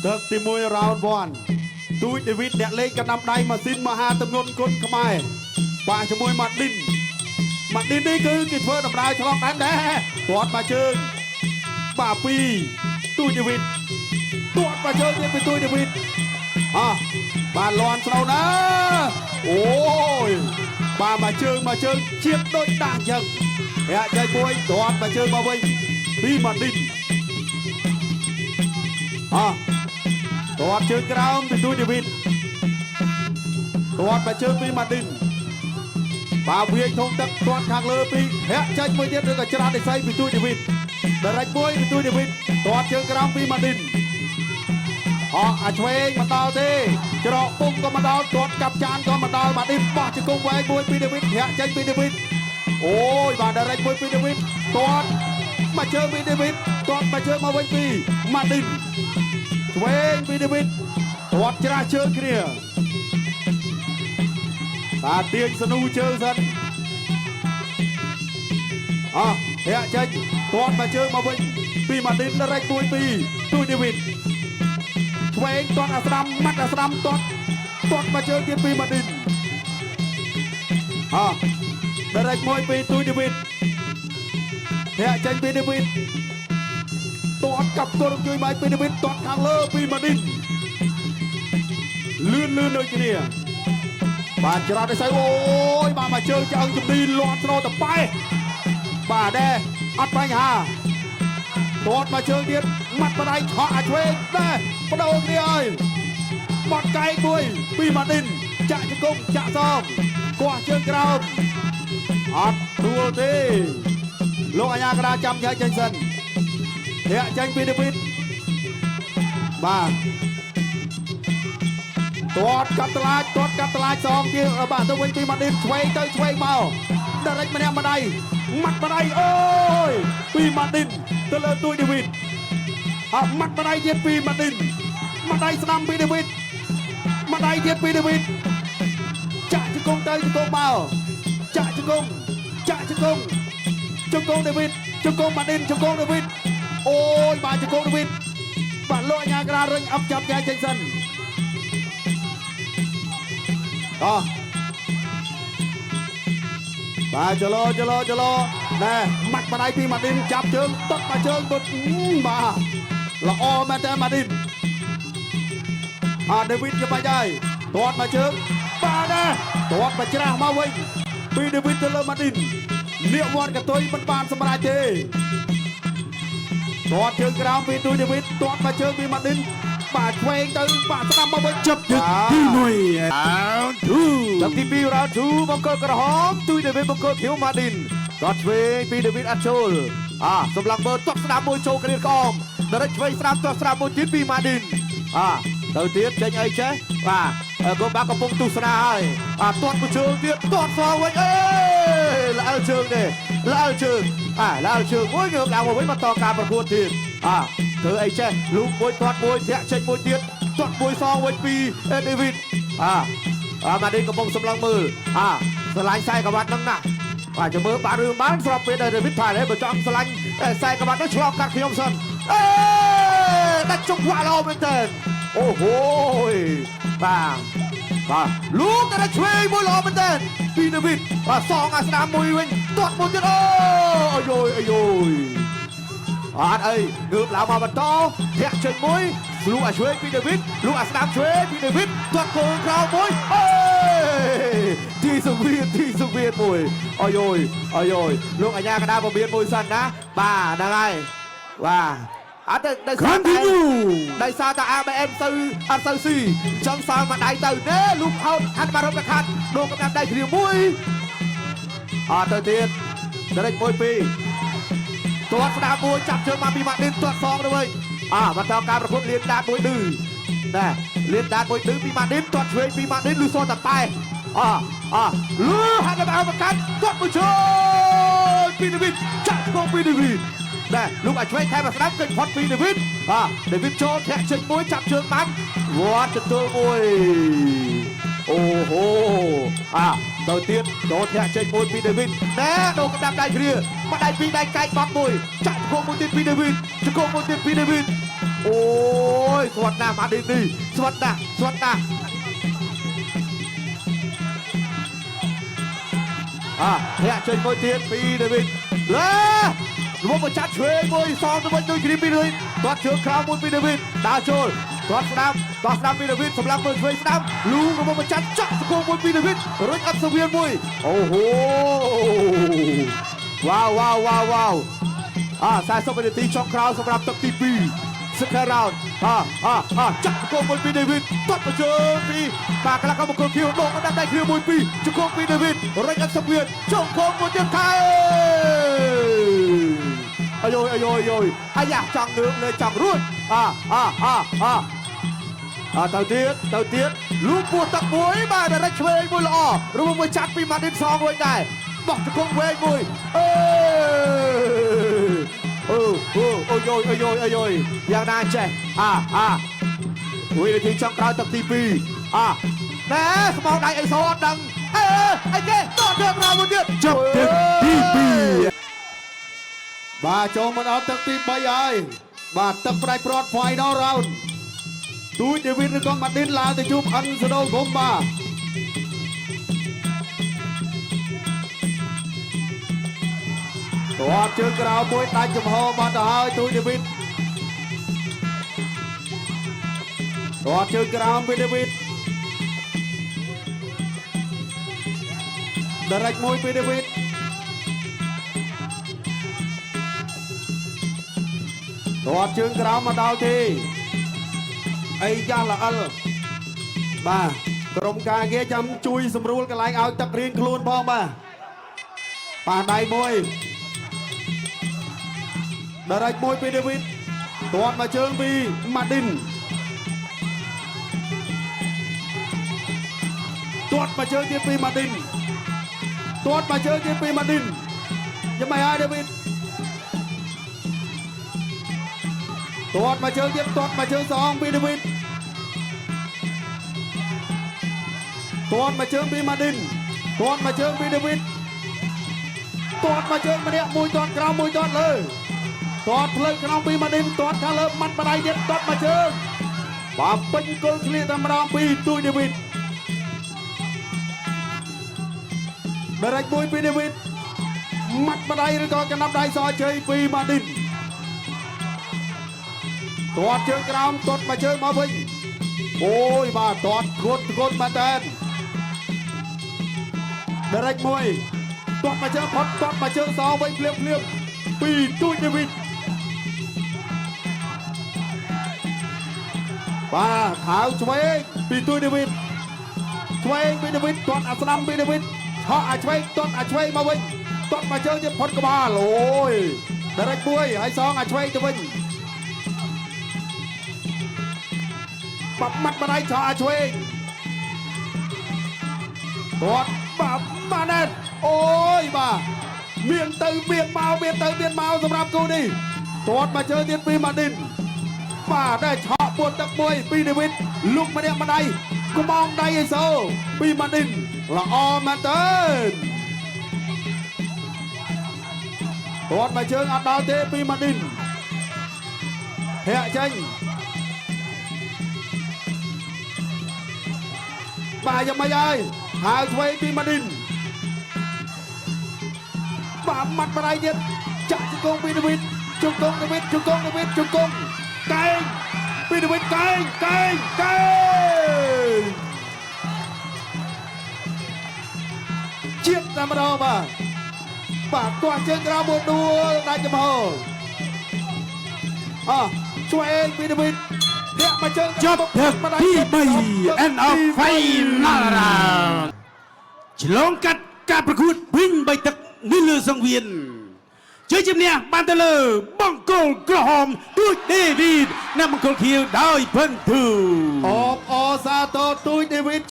ទឹកទី1 round 1ទូចដេវីតអ្នកលេងកណ្ដាំដៃម៉ាស៊ីនមហាទម្ងន់គុណខ្មែរបាក់ជាមួយម៉ាឌីននេះគឺគេធ្វើដំណើរឆ្លងដែនដែរទាត់មកជើងបាក់2ទូចដេវីតទាត់មកជើងទៀតពីទូចដេវីតបានលន់ស្រូវណាអូយបានមកជើងជាតិដូចដាស់ចឹងរាក់ចៃមួយទាត់មកជើងមកវិញពីម៉ាឌីនទាត់ជើងក្រោមពីទូចដេវីតទាត់មកជើងពីម៉ាឌីនបាទវាធំទឹកទាត់ខាងលើពីរាក់ចៃមួយទៀតឬក៏ច្រានដេស័យពីទូចដេវីតដរិចមួយពីទូចដេវីតទាត់ជើងក្រោមពីម៉ាឌីនឆ្វេងមកដល់ទេច្រកពុំក៏មកដល់ទាត់កាប់ចានក៏មកដល់ម៉ាឌីនបោះជង្គង់វែងមួយពីដេវីតរាក់ចៃពីដេវីតអូយបាទដរិចមួយពីដេវីតទាត់មកជើងពីដេវីតទាត់មកជើងមកវិញពីម៉ាឌីនឆ្វេងពីដេវីតទាត់ច្រាស់ជើងគ្នាបាទទាញសនូជើងសិនរាក់ចេញទាត់មកជើងមកវិញពីម៉ាឌីនដរិចមួយពីទូចដេវីតឆ្វេងទាត់អាស្ដាំម៉ាត់អាស្ដាំទាត់មកជើងទៀតពីម៉ាឌីនដរិចមួយពីទូចដេវីតរាក់ចេញពីដេវីតទាត់កាប់គល់ជួយបាយពីដេវីតទាត់ខាងលើពីម៉ាឌីនលឿនដូចគ្នាបាទច្រានដេស័យអូយបាទមកជើងឆ្អឹងជំនីលាត់ស្នូតប៉ែបាទដែរអត់បញ្ហាទាត់មកជើងទៀតម៉ាត់បដៃឆក់អាឆ្វេងដែរបដូរគ្នាហើយបត់កែងមួយពីម៉ាឌីនចាក់ជង្គង់ចាក់សងគាស់ជើងក្រោមអត់ទួលទេលោកអាញាកដាចាំចែកចេញសិនធាក់ចេញពីដេវីតបាទទាត់កាត់ត្លាចសងទៀតបាទទៅវិញពីម៉ាឌីនឆ្វេងទៅឆ្វេងមកដរិចម្នាក់ម្ដាយម៉ាត់ម្ដាយអូយពីម៉ាឌីនទៅលើទួយដេវីតម៉ាត់ម្ដាយទៀតពីម៉ាឌីនម្ដាយស្ដាំពីដេវីតម្ដាយទៀតពីដេវីតចាក់ជង្គង់ទៅជង្គង់មកចាក់ជង្គង់ដេវីតជង្គង់ម៉ាឌីនជង្គង់ដេវីតអូយបាទជង្គង់ដេវីតបាទលោកអាញាក្រារុញអប់ចាប់ចែកចេញសិនបាទចលោណែម៉ាត់ម្ដាយពីម៉ាឌីនចាប់ជើងតុត់មកជើងបុតបាទល្អមែនតើម៉ាឌីនដេវីតជាបាច់ហើយទាត់មកជើងបាទដែរទាត់មកច្រាស់មកវិញពីដេវីតទៅលើម៉ាឌីននាគវត្តកតុយមិនបានសម្រេចទេទាត់ជើងក្រោមពីទូយដេវីតទាត់មកជើងពីម៉ាឌីនបាទឆ្វេងទៅបាទស្ដាំមកវិញចាប់ទឹកទី1 round 2ទឹកទី2 round 2បង្គោលក្រហមទូយដេវីតបង្គោលខៀវម៉ាឌីនទាត់ឆ្វេងពីដេវីតអត់ចូលសម្លឹងមើលទាត់ស្ដាំមួយចូលគ្រាក្អមដរិចឆ្វេងស្ដាំទាត់ស្ដាំមួយទៀតពីម៉ាឌីនទៅទៀតចេញអីចេះបាទកូនបាក់កំពុងទស្សនាហើយទាត់មួយជើងទៀតទាត់សងវិញល្អើជើងទេល្អើជើងមួយងើបឡើងមកវិញបន្តការប្រកួតទៀតធ្វើអីចេះលូកមួយទាត់មួយធាក់ចេញមួយទៀតទាត់មួយសងវិញពីដេវីតម៉ាឌីនកំពុងសម្លឹងមើលស្រឡាញ់ខ្សែក្បាត់ហ្នឹងណាបាទចាំមើលបាក់រឿងបានស្របពេលដែលដេវីតថាបើចង់ស្រឡាញ់ខ្សែក្បាត់នោះឆ្លងកាត់ខ្ញុំសិនដាច់ចុកវ៉ាឡោមែនតើអូហូយបាទលូកតែឆ្វេងមួយល្អមែនតើពីដេវីតសងអាស្ដាមមួយវិញទាត់មួយទៀតអាយអត់អីងើបឡើងមកបន្តធាក់ចេញមួយលូកអាឆ្វេងពីដេវីតលូកអាស្ដាមឆ្វេងពីដេវីតទាត់គោលក្រោមមួយទីសង្វៀតមួយអាយលោកអាញាកដាបបៀនមួយសិនណាបាទហ្នឹងហើយបាទអត់ដោយសារតែ ABM ទៅអត់ទៅស៊ីចង់សើមកដៃទៅទេលូកហោតហាត់បារម្ភខាត់ដងកំណាប់ដៃគ្រាមួយទៅទៀតដរិចមួយពីរទាត់ស្ដាប់មួយចាប់ជើងមកពីម៉ាឌីនទាត់សងទៅវិញបន្តការប្រកួតលៀនដាតមួយឌឺណាលៀនដាតមួយឌឺពីម៉ាឌីនទាត់ឆ្វេងពីម៉ាឌីនលឺសតតែប៉ែលឺហាត់បារម្ភខាត់ទាត់មួយជើងពីដេវីតចាក់ឈ្មោះពីដេវីតដែរលូកអាឆ្វេងថែមស្ដាប់គេចផុតពីដេវីតដេវីតចូលធាក់ចេញមួយចាប់ជើងបានវត្តទទួលមួយអូហូទៅទៀតចូលធាក់ចេញមួយពីដេវីតណែដូរកណ្ដាប់ដៃគ្រាម្ដាយពីរដៃកែកបត់មួយចាក់ជង្គង់មួយទៀតពីដេវីតជង្គង់មួយទៀតពីដេវីត โอ้ยสวัสดีมาดินนี่สวัสดีสวัสดีเฮียเชิญมวยเตียนปีเดวิดเลยรวมมาจัดเชยมวยซองตะวันดูคลิปปีเดวิดตัวเชือกคราวมวยปีเดวิดดาวโจลตัวสนามปีเดวิดสำหรับมวยเชยสนามลูกรวมมาจัดจับสกุลมวยปีเดวิดรุ่งอัศวีมวยโอ้โหว้าวสายสมบัติช่องคราวสำหรับตักตีปีสแคราวจับสกุลมวยปีเดวิดตัดมาเจอปีมากระลักเข้ามาคิวโดนมาได้คิวมวยปีสกุลปีเดวิดรุ่งอัศวีช่องโค้งมวยเดียวไทยอโยอยากจังเนื้อเลยจังรุ่นเต่าเตี้ยลูกปวดตักมวยมาแต่รัชเวงมวยละอ้อรู้ว่าจัดปีมาดินซองไว้ได้บอกจะคงเวงมวยโยอย่างนั้นใช่วินาทีช่องกลางตักตีปีแม่สมองได้ไอ้โซนดังไอ้เก้ต่อเดือดเราบนเดือดจับเดือดตีปีbà cho mình áo tắc tim bay ai bà tập trái prot final round túi David con mặt đến là từ chụp ăn sơ đâu gồm bà toát chưa cao mũi tay chụp hồ bà đã hơi túi David toát chưa cao với David đã rạch mũi với Davidตัวเชิงกราวมาดาวทีไอ้ย่าละอัลบ่ากรมการเกจำจุยสำรูลกันไล่เอาตักเรียนคลูนพองบ่าป่าได้มวยได้มวยปีเดวิดตัวมาเชิงปีมาดินตัวมาเชิงที่ปีมาดินตัวมาเชิงที่ปีมาดินยังไม่ให้เดวิดตัวมาเชิงเย็บตัวมาเชิงสองปีเดวิดตัวมาเชิงปีมาดินตัวมาเชิงปีเดวิดตัวมาเชิงมาเนี่ยมวยจอดกราวมวยจอดเลยตัวเพลิงกราวปีมาดินตัวข้าเลิฟมันมาได้เย็บตัวมาเชิงป่าเป็นกลเคลียร์ธรรมดาปีตุยเดวิดได้มวยปีเดวิดมัดมาได้หรือก็กระนับได้ซอยเฉยปีมาดินตัวเชิงกราวตดมาเชิงมาวิ่งโอ้ยมาตอดกดมาแทนเดร็กมวยตดมาเชิงพอดตดมาเชิงสองวิ่งเปลี่ยนปีตุ้ยเดวิดมาขาวช่วยปีตุ้ยเดวิดช่วยปีเดวิดตดอัศนัมปีเดวิดเขาช่วยตดช่วยมาวิ่งตดมาเชิงจะพอดกบาลโอ้ยเดร็กมวยไอ้สองช่วยจะวิ่งปับมัดมาได้ชาช่วยตัวปับมาแน่นโอ้ยมาเมียนเตยเมียนเมาสำหรับกูนี่ตัวมาเจอเตียนปีมาดินมาได้ชอปวดตะบวยปีเดวิดลุกมาเนี่ยมาได้กูมองได้ไอโซปีมาดินละออมาเตินตัวมาเชิงอัดดาวเตปีมาดินเฮียเจงป่ายังไม่ย้ายหาช่วยปีมาดินป่ามัดมาได้เย็ดจับจุกงปีเดวิดจุกงเดวิดจุกงไก่ปีเดวิดไก่เจี๊ยบนำมาดูป่าตัวเชิงกระบวนดูได้จะพอช่วยปีเดวิดจบเถิดที่ใบ end of final ฉลองกัดการประกวดวิ่งใบตักนิลสังเวียนเจ้าจิมเนี่ยบันเตลบังโกลกระหอมด้วยเดวิดนำมังกรเขียวได้เพิ่งถือออกอซาโตตุยเดวิด